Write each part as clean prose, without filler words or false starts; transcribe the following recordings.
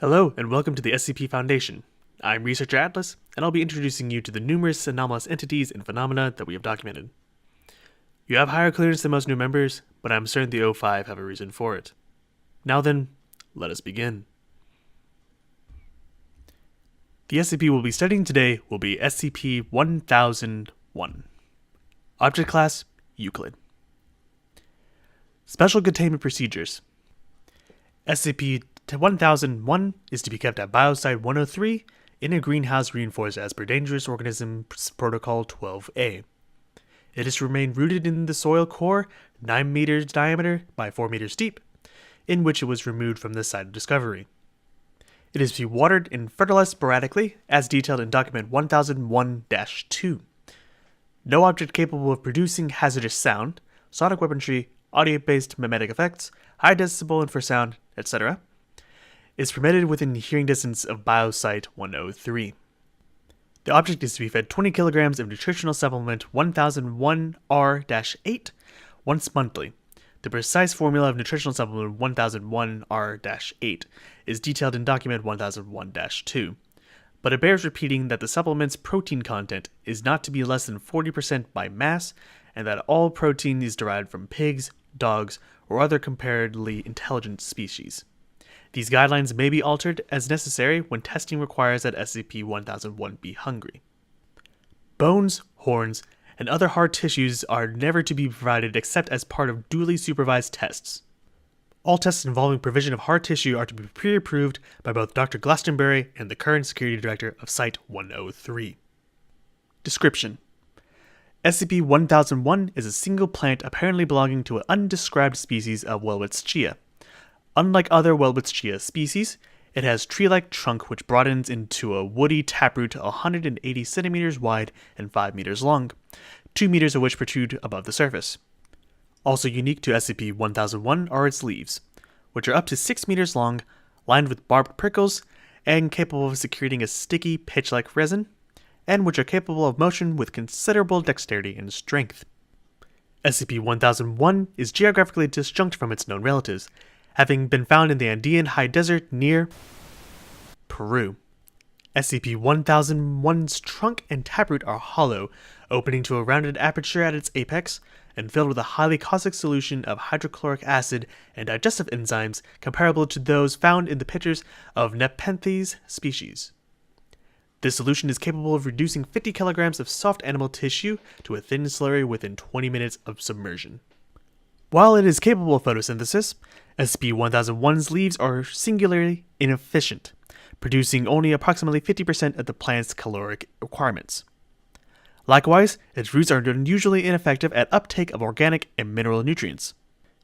Hello, and welcome to the SCP Foundation. I'm Researcher Atlas, and I'll be introducing you to the numerous anomalous entities and phenomena that we have documented. You have higher clearance than most new members, but I'm certain the O5 have a reason for it. Now then, let us begin. The SCP we'll be studying today will be SCP-1001. Object Class: Euclid. Special Containment Procedures. SCP-1001 is to be kept at Biosite 103 in a greenhouse reinforced as per Dangerous Organisms Protocol 12A. It is to remain rooted in the soil core, 9 meters diameter by 4 meters deep, in which it was removed from the site of discovery. It is to be watered and fertilized sporadically, as detailed in Document 1001-2. No object capable of producing hazardous sound, sonic weaponry, audio-based mimetic effects, high decibel infrasound, etc., is permitted within hearing distance of Biosite 103. The object is to be fed 20 kilograms of nutritional supplement 1001R-8 once monthly. The precise formula of nutritional supplement 1001R-8 is detailed in Document 1001-2, but it bears repeating that the supplement's protein content is not to be less than 40% by mass, and that all protein is derived from pigs, dogs, or other comparatively intelligent species. These guidelines may be altered as necessary when testing requires that SCP-1001 be hungry. Bones, horns, and other hard tissues are never to be provided except as part of duly supervised tests. All tests involving provision of hard tissue are to be pre-approved by both Dr. Glastonbury and the current security director of Site-103. Description: SCP-1001 is a single plant apparently belonging to an undescribed species of Welwitschia. Unlike other Welwitschia species, it has tree-like trunk which broadens into a woody taproot 180 centimeters wide and 5 meters long, 2 meters of which protrude above the surface. Also unique to SCP-1001 are its leaves, which are up to 6 meters long, lined with barbed prickles, and capable of secreting a sticky, pitch-like resin, and which are capable of motion with considerable dexterity and strength. SCP-1001 is geographically disjunct from its known relatives, having been found in the Andean High Desert near Peru. SCP-1001's trunk and taproot are hollow, opening to a rounded aperture at its apex, and filled with a highly caustic solution of hydrochloric acid and digestive enzymes comparable to those found in the pitchers of Nepenthes species. This solution is capable of reducing 50 kilograms of soft animal tissue to a thin slurry within 20 minutes of submersion. While it is capable of photosynthesis, SCP-1001's leaves are singularly inefficient, producing only approximately 50% of the plant's caloric requirements. Likewise, its roots are unusually ineffective at uptake of organic and mineral nutrients.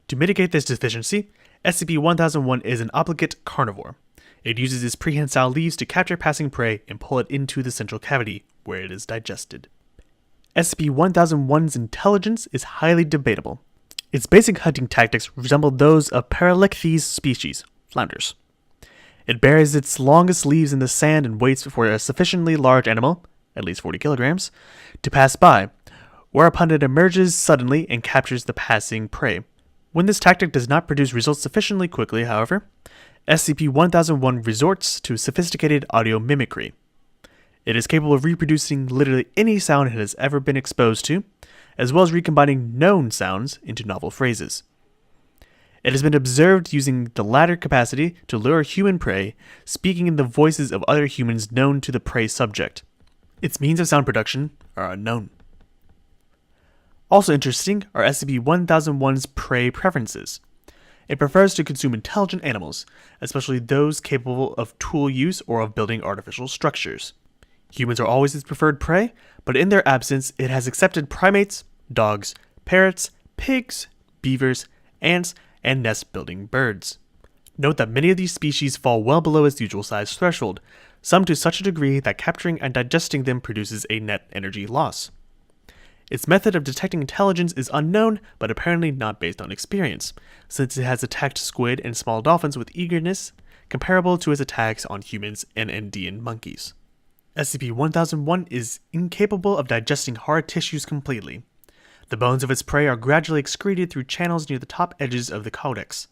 To mitigate this deficiency, SCP-1001 is an obligate carnivore. It uses its prehensile leaves to capture passing prey and pull it into the central cavity, where it is digested. SCP-1001's intelligence is highly debatable. Its basic hunting tactics resemble those of Paralichthes species, flounders. It buries its longest leaves in the sand and waits for a sufficiently large animal, at least 40 kilograms, to pass by, whereupon it emerges suddenly and captures the passing prey. When this tactic does not produce results sufficiently quickly, however, SCP-1001 resorts to sophisticated audio mimicry. It is capable of reproducing literally any sound it has ever been exposed to, as well as recombining known sounds into novel phrases. It has been observed using the latter capacity to lure human prey, speaking in the voices of other humans known to the prey subject. Its means of sound production are unknown. Also interesting are SCP-1001's prey preferences. It prefers to consume intelligent animals, especially those capable of tool use or of building artificial structures. Humans are always its preferred prey, but in their absence, it has accepted primates, dogs, parrots, pigs, beavers, ants, and nest-building birds. Note that many of these species fall well below its usual size threshold, some to such a degree that capturing and digesting them produces a net energy loss. Its method of detecting intelligence is unknown, but apparently not based on experience, since it has attacked squid and small dolphins with eagerness comparable to its attacks on humans and Andean monkeys. SCP-1001 is incapable of digesting hard tissues completely. The bones of its prey are gradually excreted through channels near the top edges of the caudex.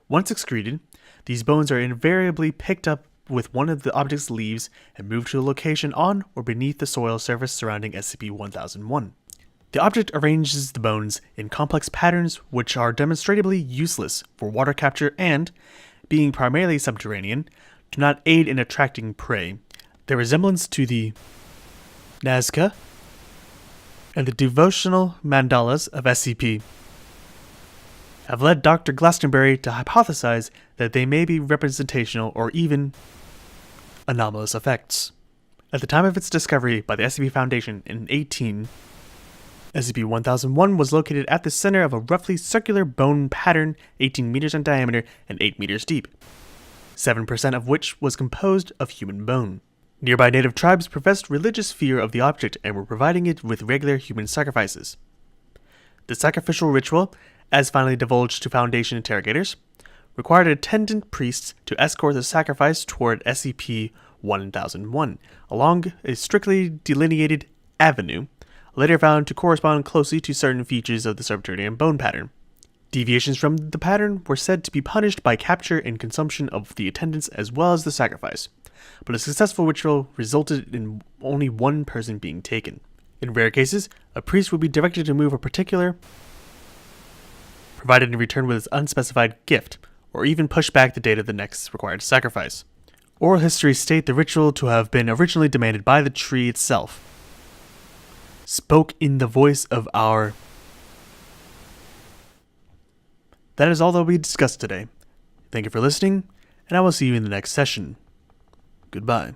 Once excreted, These bones are invariably picked up with one of the object's leaves and moved to a location on or beneath the soil surface surrounding SCP-1001. The object arranges the bones in complex patterns which are demonstrably useless for water capture and, being primarily subterranean, do not aid in attracting prey. Their resemblance to the Nazca and the devotional mandalas of SCP have led Dr. Glastonbury to hypothesize that they may be representational or even anomalous effects. At the time of its discovery by the SCP Foundation in 18, SCP-1001 was located at the center of a roughly circular bone pattern 18 meters in diameter and 8 meters deep, 7% of which was composed of human bone. Nearby native tribes professed religious fear of the object and were providing it with regular human sacrifices. The sacrificial ritual, as finally divulged to Foundation interrogators, required attendant priests to escort the sacrifice toward SCP-1001 along a strictly delineated avenue, later found to correspond closely to certain features of the subterranean bone pattern. Deviations from the pattern were said to be punished by capture and consumption of the attendants as well as the sacrifice, but a successful ritual resulted in only one person being taken. In rare cases, a priest would be directed to move a particular, provided in return with an unspecified gift, or even push back the date of the next required sacrifice. Oral histories state the ritual to have been originally demanded by the tree itself. Spoke in the voice of our... That is all that we discussed today. Thank you for listening, and I will see you in the next session. Goodbye.